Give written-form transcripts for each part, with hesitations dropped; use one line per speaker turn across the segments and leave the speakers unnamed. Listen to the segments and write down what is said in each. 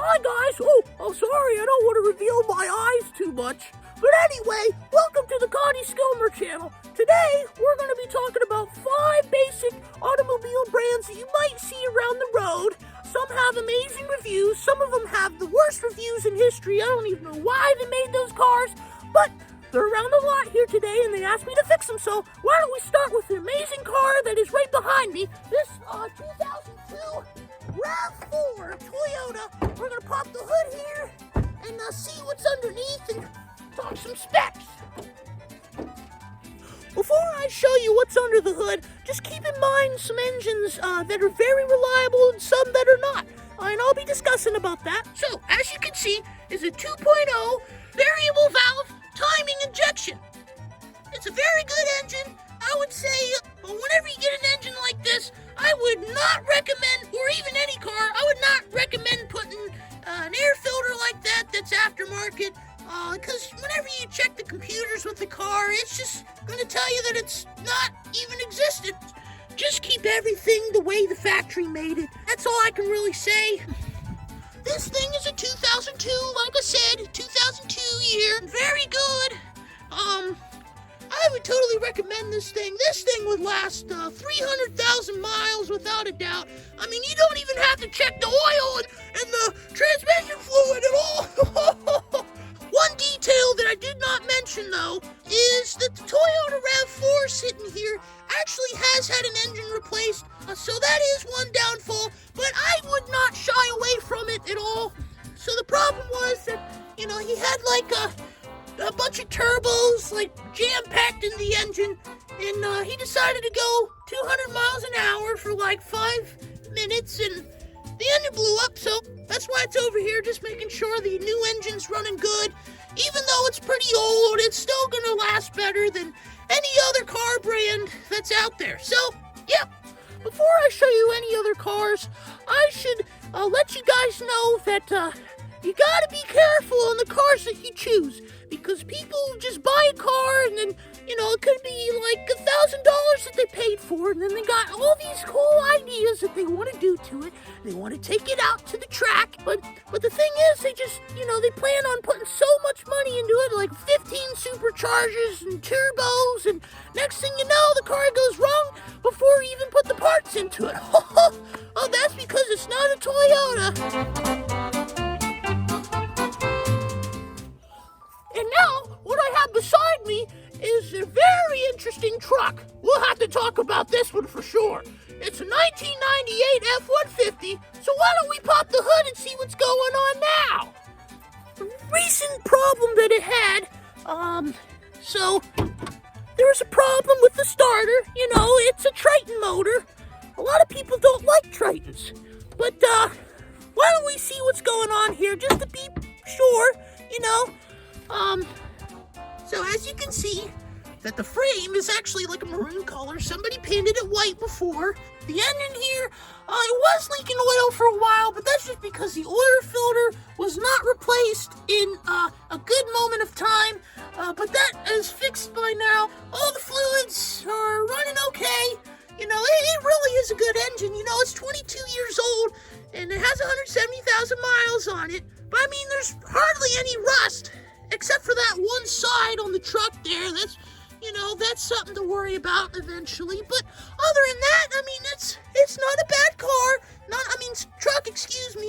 Hi guys! Oh, sorry, I don't want to reveal my eyes too much. But anyway, welcome to the Cotty Skilmer channel. Today, we're going to be talking about 5 basic automobile brands that you might see around the road. Some have amazing reviews, some of them have the worst reviews in history. I don't even know why they made those cars, but they're around a lot here today and they asked me to fix them. So why don't we start with the amazing car that is right behind me, this 2002 RAV4 Toyota. We're going to pop the hood here and see what's underneath and talk some specs. Before I show you what's under the hood, just keep in mind some engines that are very reliable and some that are not. And I'll be discussing about that. So, as you can see, is a 2.0 variable valve timing injection. It's a very good engine. I would say whenever you get an engine like this, I would not recommend, or even any car, I would not recommend putting an air filter like that that's aftermarket. Because whenever you check the computers with the car, it's just going to tell you that it's not even existent. Just keep everything the way the factory made it. That's all I can really say. This thing is a 2002, like I said, 2002 year. Very good. I would totally recommend this thing. This thing would last 300,000 miles without a doubt. I mean, you don't even have to check the oil and the transmission fluid at all. One detail that I did not mention, though, is that the Toyota RAV4 sitting here actually has had an engine replaced, so that is one downfall, but I would not shy away from it at all. So the problem was that, he had like a bunch of turbos, like, jam-packed in the engine, and he decided to go 200 miles an hour for like 5 minutes, and the engine blew up, so that's why it's over here, just making sure the new engine's running good. Even though it's pretty old, it's still gonna last better than any other car brand that's out there. So, yeah, before I show you any other cars, I should let you guys know that you gotta be careful on the cars that you choose, because people just buy a car and then, it could be like $1,000 that they paid for, and then they got all these cool ideas that they want to do to it. They want to take it out to the track, but the thing is, they just, they plan on putting so much money into it, like 15 superchargers and turbos, and next thing you know, the car goes wrong before you even put the parts into it. Oh, that's because it's not a Toyota. And now, what I have beside me is a very interesting truck. We'll have to talk about this one for sure. It's a 1998 F-150, so why don't we pop the hood and see what's going on now? The recent problem that it had, so there was a problem with the starter. It's a Triton motor. A lot of people don't like Tritons, but why don't we see what's going on here just to be sure, So as you can see, that the frame is actually like a maroon color. Somebody painted it white before. The engine here, it was leaking oil for a while, but that's just because the oil filter was not replaced in a good moment of time. But that is fixed by now. All the fluids are running okay. It really is a good engine. It's 22 years old, and it has 170,000 miles on it. But I mean, there's hardly any rust, except for that one side on the truck there. That's something to worry about eventually. But other than that, I mean, it's not a bad car. Truck, excuse me.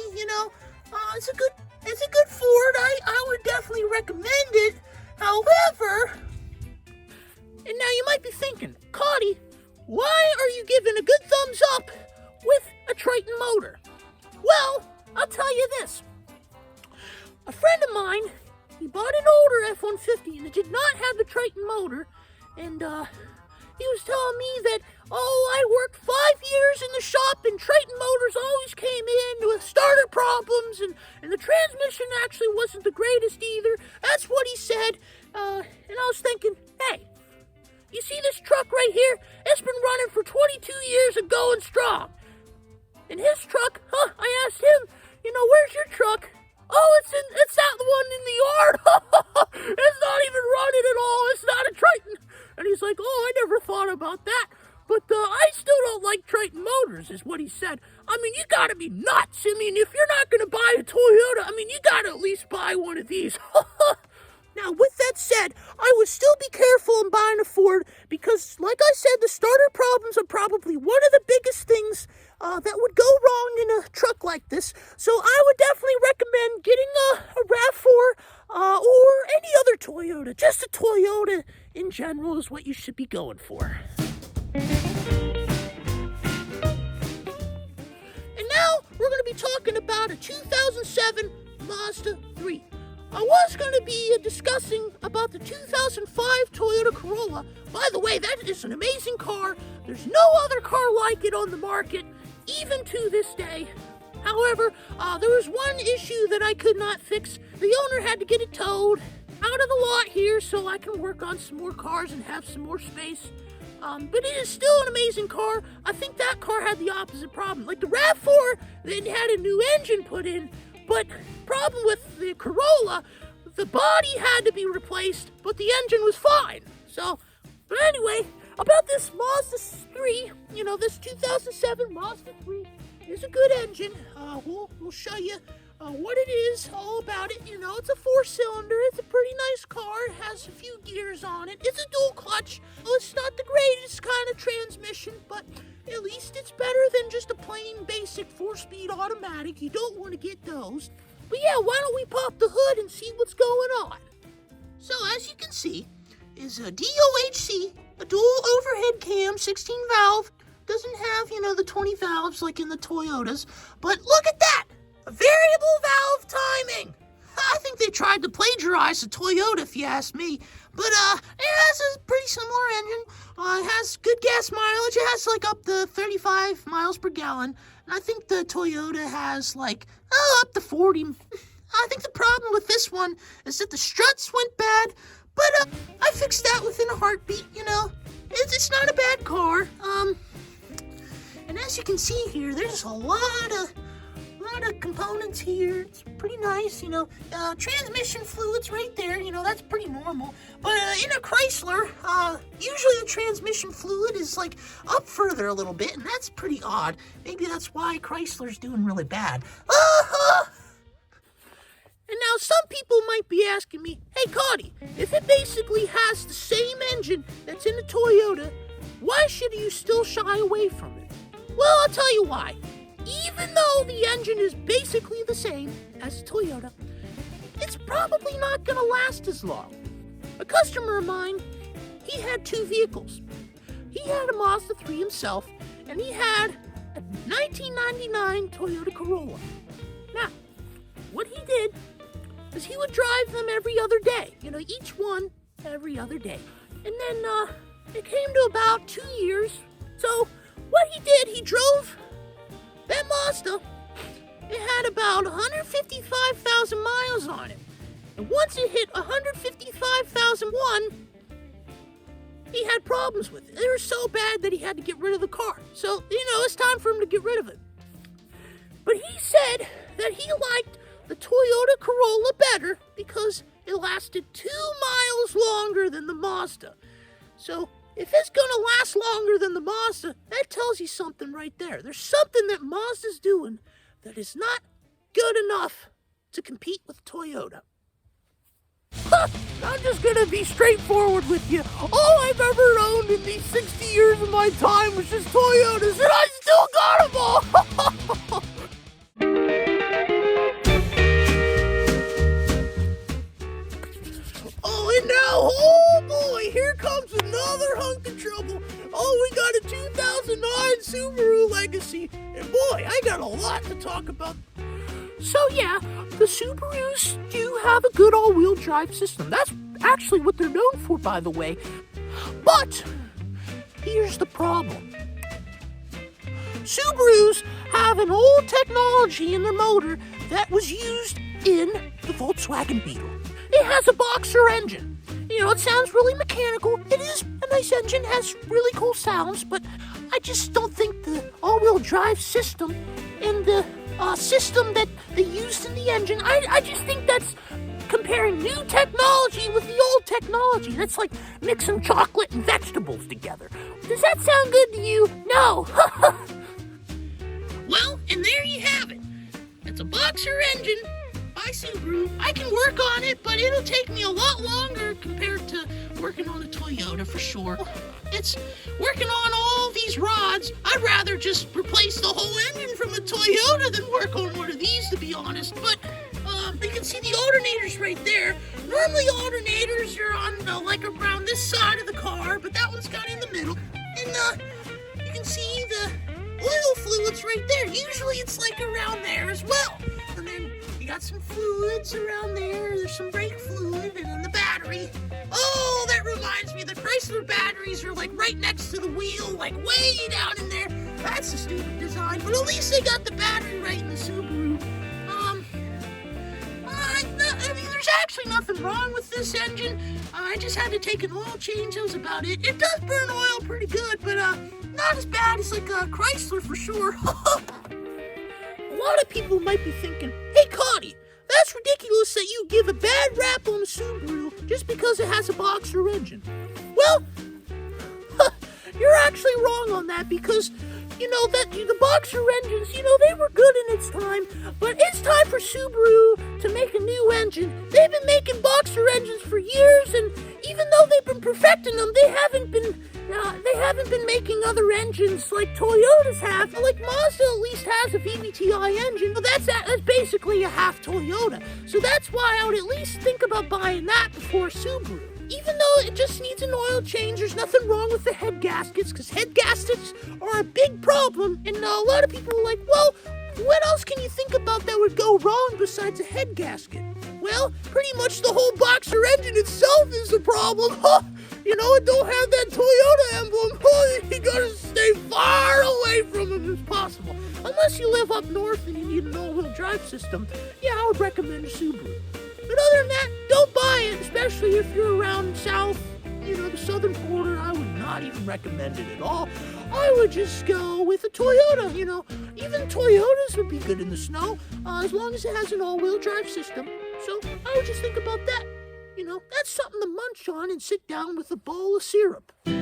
It's a good Ford. I would definitely recommend it. However, and now you might be thinking, Cotty, why are you giving a good thumbs up with a Triton motor? Well, I'll tell you this. A friend of mine, he bought an older F-150 and it did not have the Triton motor, and he was telling me that, I worked 5 years in the shop and Triton motors always came in with starter problems, and the transmission actually wasn't the greatest either. That's what he said, and I was thinking, hey, you see this truck right here? It's been running for 22 years and going strong. And his truck, I asked him, where's your truck? Oh, it's that one in the yard. It's not even running at all. It's not a Triton. And he's like, I never thought about that. But I still don't like Triton motors, is what he said. I mean, you gotta be nuts. I mean, if you're not gonna buy a Toyota, I mean, you gotta at least buy one of these. Now, with that said, I would still be careful in buying a Ford because, like I said, the starter problems are probably one of the biggest things that would go wrong in a truck like this. So I would definitely recommend getting a RAV4 or any other Toyota. Just a Toyota in general is what you should be going for. And now we're going to be talking about a 2007 Mazda 3. I was going to be discussing about the 2005 Toyota Corolla. By the way, that is an amazing car. There's no other car like it on the market, even to this day. However, there was one issue that I could not fix. The owner had to get it towed out of the lot here so I can work on some more cars and have some more space. But it is still an amazing car. I think that car had the opposite problem. Like the RAV4, it had a new engine put in, but problem with the Corolla, the body had to be replaced, but the engine was fine. But anyway, about this Mazda 3, this 2007 Mazda 3 is a good engine. We'll show you what it is, all about it. It's a 4-cylinder. It's a pretty nice car. It has a few gears on it. It's a dual clutch. Well, it's not the greatest kind of transmission, but at least it's better than just a plain basic 4-speed automatic. You don't want to get those. But yeah, why don't we pop the hood and see what's going on? So as you can see, is a DOHC, a dual overhead cam, 16 valve. Doesn't have, the 20 valves like in the Toyotas. But look at that! A variable valve timing! I think they tried to plagiarize the Toyota, if you ask me. But it has a pretty similar engine. It has good gas mileage. It has up to 35 miles per gallon. And I think the Toyota has up to 40. I think the problem with this one is that the struts went bad. But I fixed that within a heartbeat, It's not a bad car. And as you can see here, there's a lot of components here. It's pretty nice, transmission fluids right there, that's pretty normal. But in a Chrysler, usually the transmission fluid is up further a little bit, and that's pretty odd. Maybe that's why Chrysler's doing really bad. And now some people might be asking me, hey Cotty, if it basically has the same engine that's in the Toyota, why should you still shy away from it? Well, I'll tell you why. Even though the engine is basically the same as the Toyota, it's probably not going to last as long. A customer of mine, he had two vehicles. He had a Mazda 3 himself, and he had a 1999 Toyota Corolla. Now, what he did is he would drive them every other day, each one every other day. And then it came to about 2 years. So what he did, he drove that Mazda. It had about 155,000 miles on it. And once it hit 155,001, he had problems with it. They were so bad that he had to get rid of the car. So, it's time for him to get rid of it. But he said that he liked the Toyota Corolla better because it lasted 2 miles longer than the Mazda. So, if it's going to last longer than the Mazda, that tells you something right there. There's something that Mazda's doing that is not good enough to compete with Toyota. I'm just going to be straightforward with you. All I've ever owned in these 60 years of my time was just Toyotas, and I still got them all. And now, oh boy, here comes another hunk of trouble. Oh, we got a 2009 Subaru Legacy. And boy, I got a lot to talk about. So yeah, the Subarus do have a good all-wheel drive system. That's actually what they're known for, by the way. But here's the problem. Subarus have an old technology in their motor that was used in the Volkswagen Beetle. It has a boxer engine. It sounds really mechanical. It is a nice engine, has really cool sounds, but I just don't think the all-wheel drive system and the system that they used in the engine, I just think that's comparing new technology with the old technology. That's like mixing chocolate and vegetables together. Does that sound good to you? No. Well, and there you have it. A it's a boxer engine by Subaru. I can work on it, but it'll take me a lot longer compared to working on a Toyota for sure. It's working on all these rods. I'd rather just replace the whole engine from a Toyota than work on one of these, to be honest. But you can see the alternators right there. Normally alternators are on like around this side of the car, but that one's kind of in the middle. And you can see the oil fluids right there. Usually it's like around there as well. And then you got some fluids around there. There's some brake fluid, and then the battery. Oh, that reminds me, the Chrysler batteries are like right next to the wheel, like way down in there. That's a stupid design, but at least they got the battery right in the Subaru. I mean, there's actually nothing wrong with this engine. I just had to take an oil change. That was about it. It does burn oil pretty good, but not as bad as like a Chrysler for sure. A lot of people might be thinking, hey, Cotty, that's ridiculous that you give a bad rap on a Subaru just because it has a boxer engine. Well, you're actually wrong on that because, the boxer engines, they were good in its time, but it's time for Subaru to make a new engine. They've been making boxer engines for years, and even though they've been perfecting them, they haven't been making other engines like Toyotas have. Like Mazda at least has a VVTi engine, but that's basically a half Toyota. So that's why I would at least think about buying that before Subaru. Even though it just needs an oil change, there's nothing wrong with the head gaskets, because head gaskets are a big problem, and a lot of people are like, well, what else can you think about that would go wrong besides a head gasket? Well, pretty much the whole boxer engine itself is the problem. It don't have that Toyota emblem. You gotta stay far away from it as possible. Unless you live up north and you need an all-wheel drive system, yeah, I would recommend a Subaru. But other than that, don't buy it, especially if you're around south, the southern border. I would not even recommend it at all. I would just go with a Toyota, Even Toyotas would be good in the snow, as long as it has an all-wheel drive system. So I would just think about that. That's something to munch on and sit down with a bowl of syrup. And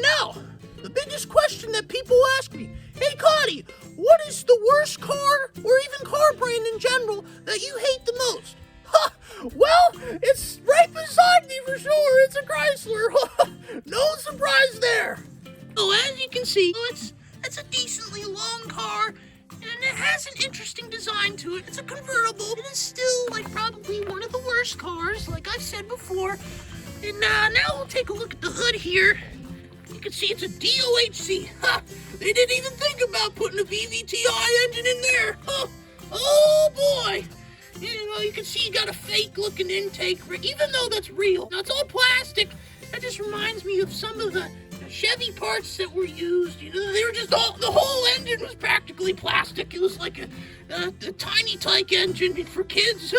now, the biggest question that people ask me, hey, Cotty, what is the worst car, or even car brand in general, that you hate the most? Well, it's right beside me for sure. It's a Chrysler. No surprise there. Oh, as you can see, it's a decently long car, and it has an interesting design to it. It's a convertible. It is still, probably one of the worst cars, like I've said before. And now we'll take a look at the hood here. You can see it's a DOHC. They didn't even think about putting a VVTi engine in there. Oh boy. You can see you got a fake-looking intake, even though that's real. Now, it's all plastic. That just reminds me of some of the Chevy parts that were used. They were just the whole engine was practically plastic. It was like a tiny tyke engine for kids.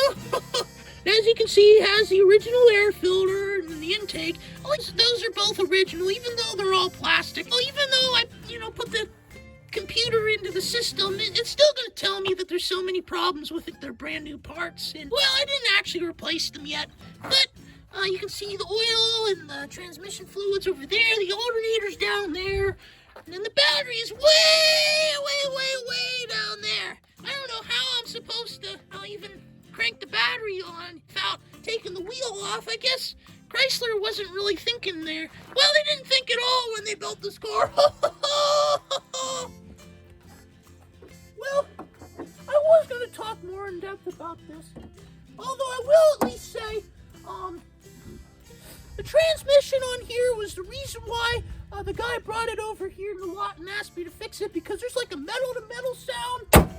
As you can see, it has the original air filter and the intake. Those are both original, even though they're all plastic. Even though I, put the computer into the system, it's still going to tell me that there's so many problems with it. They're brand new parts, and well, I didn't actually replace them yet, but you can see the oil and the transmission fluids over there, the alternator's down there, and then the battery is way down there. I don't know how I'm supposed to even crank the battery on without taking the wheel off. I guess Chrysler wasn't really thinking there. Well, they didn't think at all when they built this car. Well, I was going to talk more in depth about this, although I will at least say, the transmission on here was the reason why the guy brought it over here in the lot and asked me to fix it, because there's like a metal-to-metal sound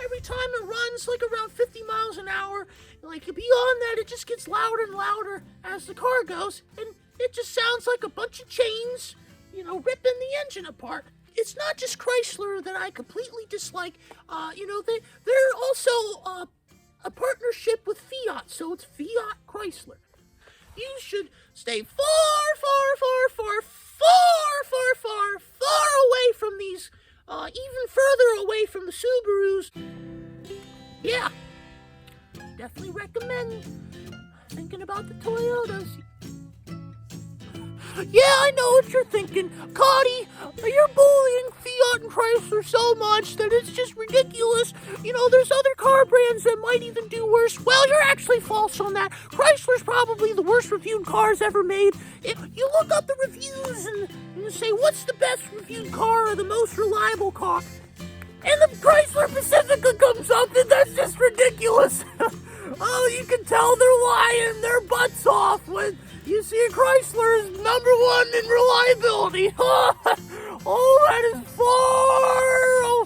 every time it runs, around 50 miles an hour. Beyond that, it just gets louder and louder as the car goes, and it just sounds like a bunch of chains, ripping the engine apart. It's not just Chrysler that I completely dislike. They're also a partnership with Fiat, so it's Fiat Chrysler. You should stay far away from these, even further away from the Subarus. Yeah, definitely recommend thinking about the Toyotas. Yeah, I know And Cotty, you're bullying Fiat and Chrysler so much that it's just ridiculous. You know, there's other car brands that might even do worse. Well, you're actually false on that. Chrysler's probably the worst reviewed cars ever made. If you look up the reviews and you say, what's the best reviewed car or the most reliable car? And the Chrysler Pacifica comes up, and that's just ridiculous. Oh, you can tell they're lying their butts off when you see a Chrysler is #1 in reliability. Oh, that is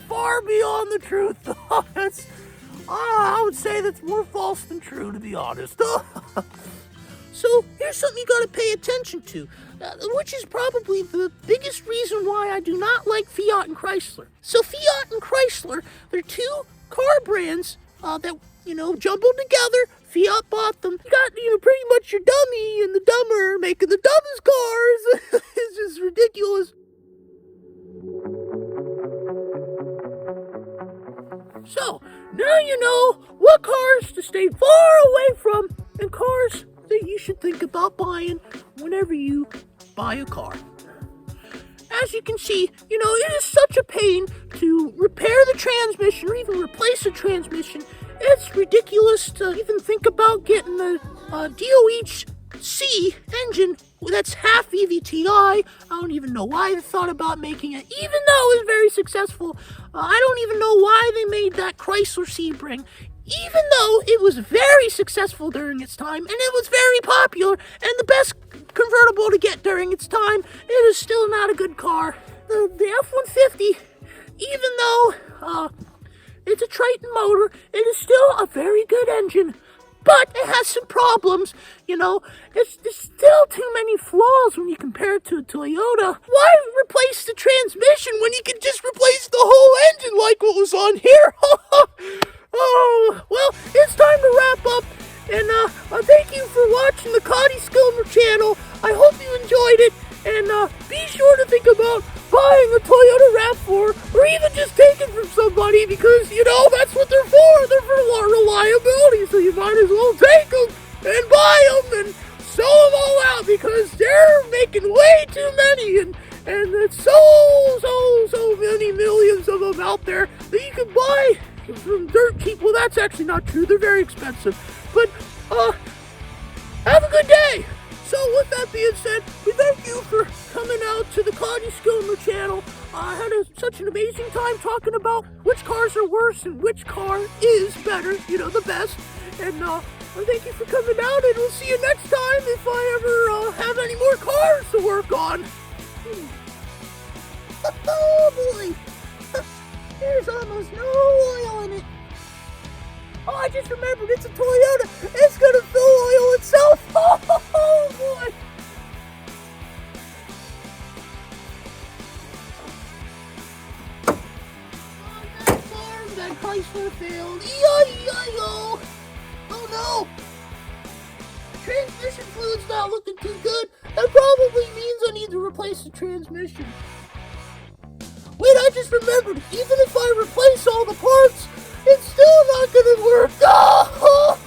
far beyond the truth. I would say that's more false than true, to be honest. So here's something you got to pay attention to, which is probably the biggest reason why I do not like Fiat and Chrysler. So Fiat and Chrysler, they're two car brands that, jumbled together. Fiat bought them. You got, pretty much your dummy and the dumber making the dumbest cars. It's just ridiculous. So, now you know what cars to stay far away from and cars that you should think about buying whenever you buy a car. As you can see, it is such a pain to repair the transmission or even replace a transmission. It's ridiculous to even think about getting a DOHC engine that's half EVTI. I don't even know why they thought about making it, even though it was very successful. I don't even know why they made that Chrysler Sebring, even though it was very successful during its time, and it was very popular, and the best convertible to get during its time. It is still not a good car. The F-150, even though it's a Triton motor, it is still a very good engine, but it has some problems. There's still too many flaws when you compare it to a Toyota. Why replace the transmission when you can just replace the whole engine like what was on here? Oh, well, it's time to wrap up, and thank you for watching the Cotty Skilmer channel. I hope you enjoyed it, and be sure to think about buying a Toyota RAV4, or even just take it from somebody, because, that's what they're for. They're for reliability, so you might as well take them and buy them and sell them all out, because they're making way too many, and it's so many millions of them out there that you can buy from dirt cheap. Well, that's actually not true. They're very expensive. But, have a good day. So, with that being said, we thank you for coming out to the Cotty Skilmer channel. I had such an amazing time talking about which cars are worse and which car is better, the best. And, thank you for coming out, and we'll see you next time if I ever have any more cars to work on. Oh, boy. There's almost no oil in it. Oh, I just remembered, it's a Toyota. It's gonna fill oil itself. Oh, boy. On that farm, that Chrysler failed. E-I-E-I-O. Oh, no. Transmission fluid's not looking too good. That probably means I need to replace the transmission. Wait, I just remembered, even if I replace all the parts, it's still not gonna work. Oh!